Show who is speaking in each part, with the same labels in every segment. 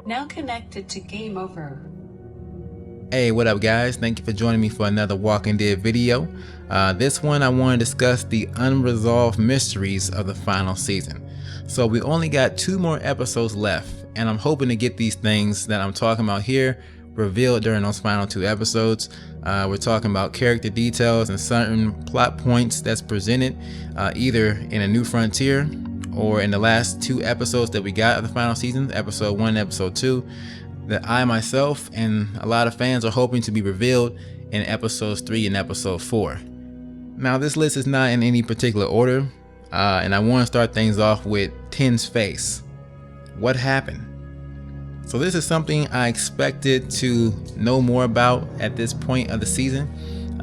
Speaker 1: Now connected to Gameover.
Speaker 2: Hey, what up guys? Thank you for joining me for another Walking Dead video. This one I want to discuss the unresolved mysteries of the final season. So we only got 2 more episodes left, and I'm hoping to get these things that I'm talking about here revealed during those final 2 episodes. We're talking about character details and certain plot points that's presented either in A New Frontier or in the last 2 episodes that we got of the final season, episode 1 and episode 2, that I myself and a lot of fans are hoping to be revealed in episodes 3 and episode 4. Now this list is not in any particular order, and I want to start things off with Ten's face. What happened? So this is something I expected to know more about at this point of the season.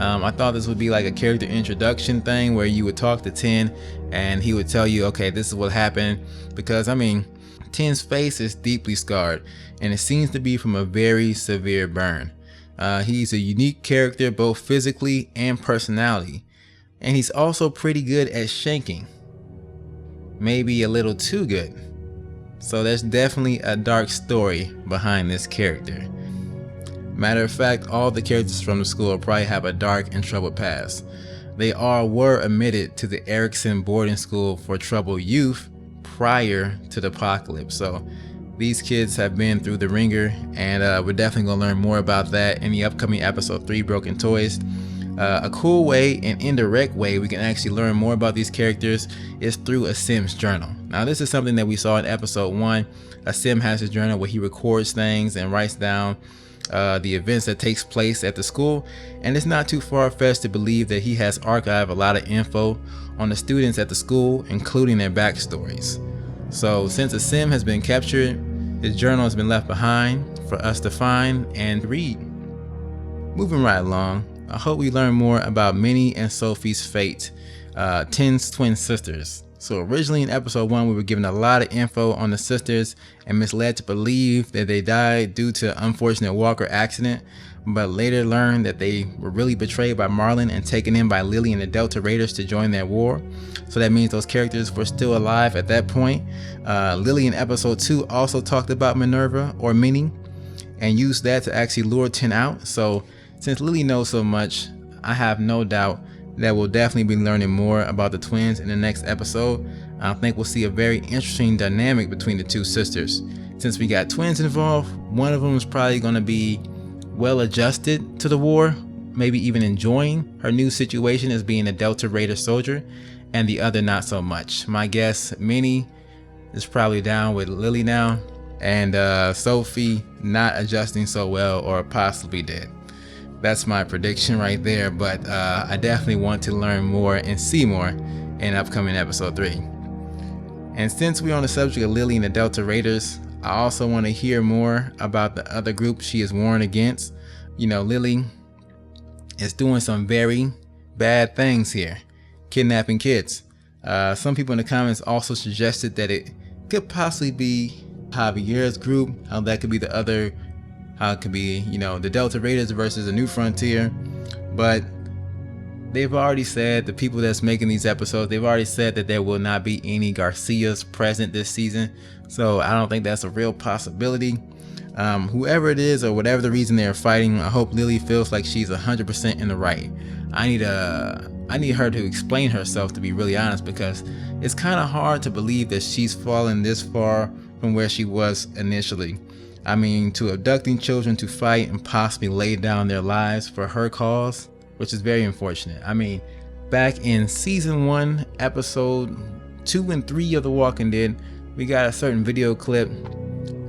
Speaker 2: I thought this would be like a character introduction thing where you would talk to Ten and he would tell you, okay, this is what happened, because I mean, Ten's face is deeply scarred and it seems to be from a very severe burn. He's a unique character both physically and personality, and he's also pretty good at shanking. Maybe a little too good. So there's definitely a dark story behind this character. Matter of fact, all the characters from the school probably have a dark and troubled past. They all were admitted to the Erickson boarding school for troubled youth prior to the apocalypse. So these kids have been through the ringer, and we're definitely going to learn more about that in the upcoming episode 3, Broken Toys. A cool way and indirect way we can actually learn more about these characters is through a Sim's journal. Now this is something that we saw in episode 1. A Sim has his journal where he records things and writes down the events that takes place at the school, and it's not too far-fetched to believe that he has archived a lot of info on the students at the school, including their backstories. So since a Sim has been captured, his journal has been left behind for us to find and read. Moving right along, I hope we learn more about Minnie and Sophie's fate, Ten's twin sisters. So originally in episode 1, we were given a lot of info on the sisters and misled to believe that they died due to an unfortunate Walker accident, but later learned that they were really betrayed by Marlon and taken in by Lily and the Delta Raiders to join their war. So that means those characters were still alive at that point. Lily in episode 2 also talked about Minerva or Minnie and used that to actually lure Ten out. So since Lily knows so much, I have no doubt that we'll definitely be learning more about the twins in the next episode. I think we'll see a very interesting dynamic between the 2 sisters. Since we got twins involved, one of them is probably going to be well adjusted to the war, maybe even enjoying her new situation as being a Delta Raider soldier, and the other not so much. My guess, Minnie is probably down with Lily now, and Sophie not adjusting so well or possibly dead. That's my prediction right there, but I definitely want to learn more and see more in upcoming episode 3. And since we're on the subject of Lily and the Delta Raiders, I also want to hear more about the other group she is warned against. You know, Lily is doing some very bad things here, kidnapping kids. Some people in the comments also suggested that it could possibly be Javier's group, how that could be the other, how it could be, you know, the Delta Raiders versus A New Frontier. But they've already said, the people that's making these episodes, they've already said that there will not be any Garcias present this season. So I don't think that's a real possibility. Whoever it is or whatever the reason they're fighting, I hope Lily feels like she's 100% in the right. I need her to explain herself, to be really honest, because it's kind of hard to believe that she's fallen this far from where she was initially. I mean, to abducting children to fight and possibly lay down their lives for her cause, which is very unfortunate. I mean, back in season 1, episode 2 and 3 of The Walking Dead, we got a certain video clip,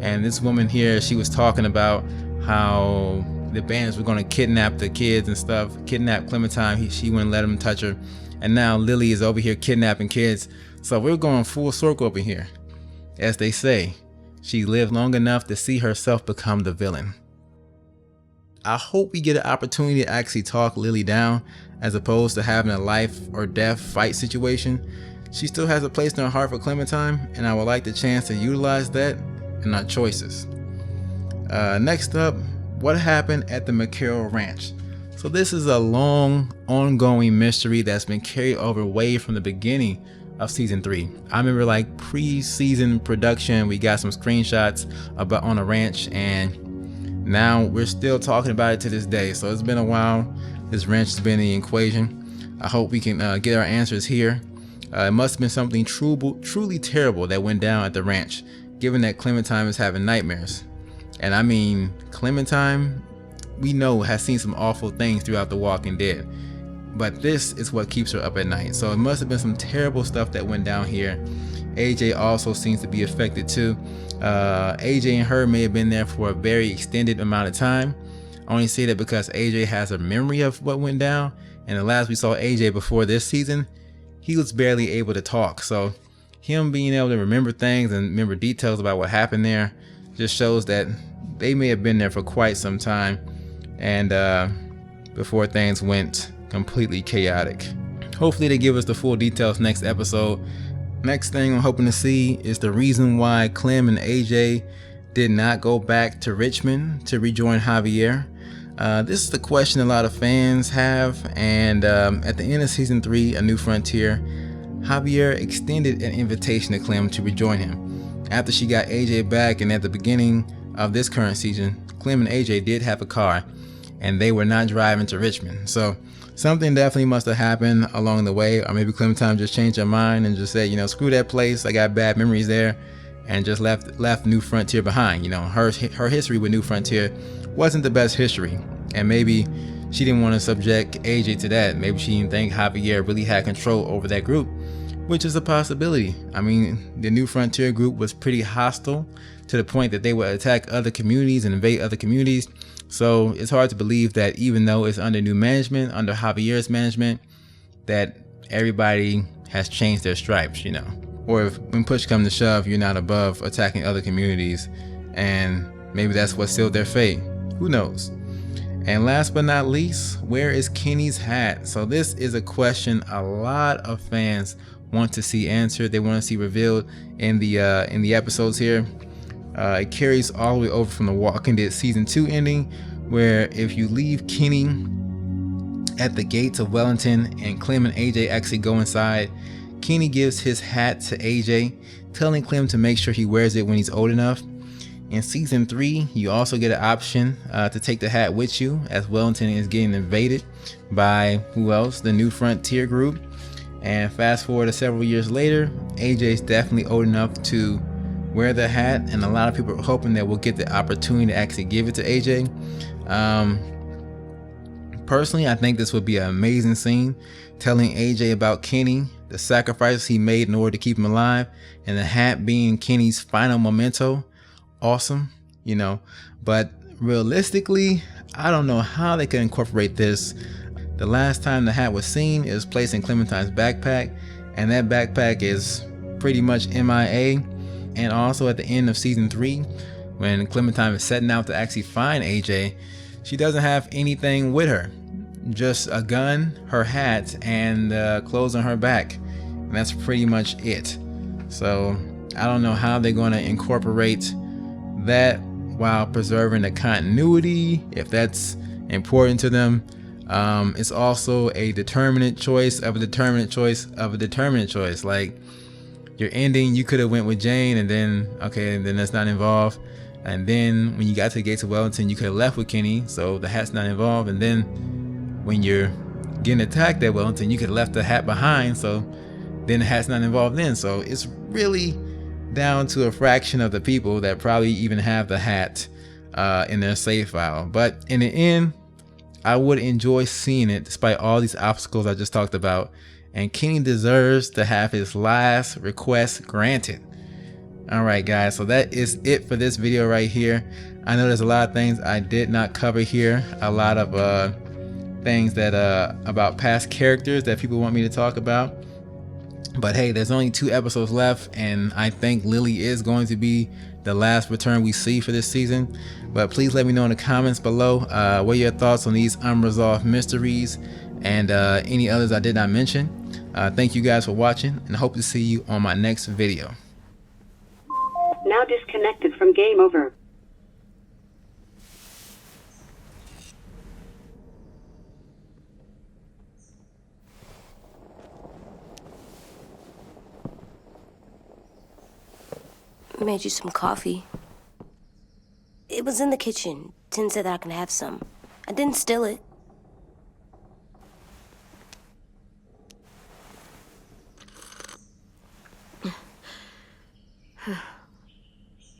Speaker 2: and this woman here, she was talking about how the bandits were going to kidnap the kids and stuff, kidnap Clementine. She wouldn't let them touch her, and now Lily is over here kidnapping kids. So we're going full circle over here. As they say, she lived long enough to see herself become the villain. I hope we get an opportunity to actually talk Lily down, as opposed to having a life or death fight situation. She still has a place in her heart for Clementine, and I would like the chance to utilize that in our choices. Next up, what happened at the McCarroll Ranch? So this is a long, ongoing mystery that's been carried over way from the beginning of season 3. I remember like pre-season production, we got some screenshots about on a ranch, and now we're still talking about it to this day. So it's been a while. This ranch has been in the equation. I hope we can get our answers here. It must have been something truly terrible that went down at the ranch, given that Clementine is having nightmares. And I mean, Clementine, we know, has seen some awful things throughout The Walking Dead, but this is what keeps her up at night. So it must have been some terrible stuff that went down here. AJ also seems to be affected too. AJ and her may have been there for a very extended amount of time. I only say that because AJ has a memory of what went down, and the last we saw AJ before this season, he was barely able to talk. So him being able to remember things and remember details about what happened there just shows that they may have been there for quite some time, and before things went completely chaotic. Hopefully they give us the full details next episode. Next thing I'm hoping to see is the reason why Clem and AJ did not go back to Richmond to rejoin Javier. This is the question a lot of fans have, and at the end of season 3, A New Frontier, Javier extended an invitation to Clem to rejoin him. After she got AJ back, and at the beginning of this current season, Clem and AJ did have a car, and they were not driving to Richmond. So something definitely must have happened along the way, or maybe Clementine just changed her mind and just said, you know, screw that place, I got bad memories there, and just left New Frontier behind. You know, her history with New Frontier wasn't the best history, and maybe she didn't want to subject AJ to that. Maybe she didn't think Javier really had control over that group, which is a possibility. I mean, the New Frontier group was pretty hostile to the point that they would attack other communities and invade other communities. So it's hard to believe that even though it's under new management, under Javier's management, that everybody has changed their stripes, you know. Or if when push comes to shove, you're not above attacking other communities, and maybe that's what sealed their fate. Who knows? And last but not least, where is Kenny's hat? So this is a question a lot of fans want to see answered. They want to see revealed in the episodes here. It carries all the way over from The Walking Dead season 2 ending, where if you leave Kenny at the gates of Wellington and Clem and AJ actually go inside, Kenny gives his hat to AJ, telling Clem to make sure he wears it when he's old enough. In season 3, you also get an option to take the hat with you, as Wellington is getting invaded by, who else? The New Frontier group. And fast forward to several years later, AJ is definitely old enough to wear the hat, and a lot of people are hoping that we'll get the opportunity to actually give it to AJ. Personally, I think this would be an amazing scene, telling AJ about Kenny, the sacrifices he made in order to keep him alive, and the hat being Kenny's final memento. Awesome, you know. But realistically, I don't know how they could incorporate this. The last time the hat was seen, it was placed in Clementine's backpack, and that backpack is pretty much MIA. And also at the end of season 3, when Clementine is setting out to actually find AJ, she doesn't have anything with her, just a gun, her hat, and clothes on her back, and that's pretty much it. So I don't know how they're going to incorporate that while preserving the continuity, if that's important to them. It's also a determinate choice of a determinate choice of a determinate choice. Like, your ending, you could have went with Jane, and then then that's not involved. And then when you got to the gates of Wellington, you could have left with Kenny, so the hat's not involved. And then when you're getting attacked at Wellington, you could have left the hat behind, so then the hat's not involved then. So it's really down to a fraction of the people that probably even have the hat in their save file. But in the end, I would enjoy seeing it despite all these obstacles I just talked about. And Kenny deserves to have his last request granted. Alright guys, so that is it for this video right here. I know there's a lot of things I did not cover here. A lot of things that about past characters that people want me to talk about. But hey, there's only 2 episodes left, and I think Lily is going to be the last return we see for this season. But please let me know in the comments below what are your thoughts on these unresolved mysteries and any others I did not mention. Thank you guys for watching, and hope to see you on my next video.
Speaker 1: Now disconnected from Gameover.
Speaker 3: I made you some coffee. It was in the kitchen. Tin said that I can have some. I didn't steal it.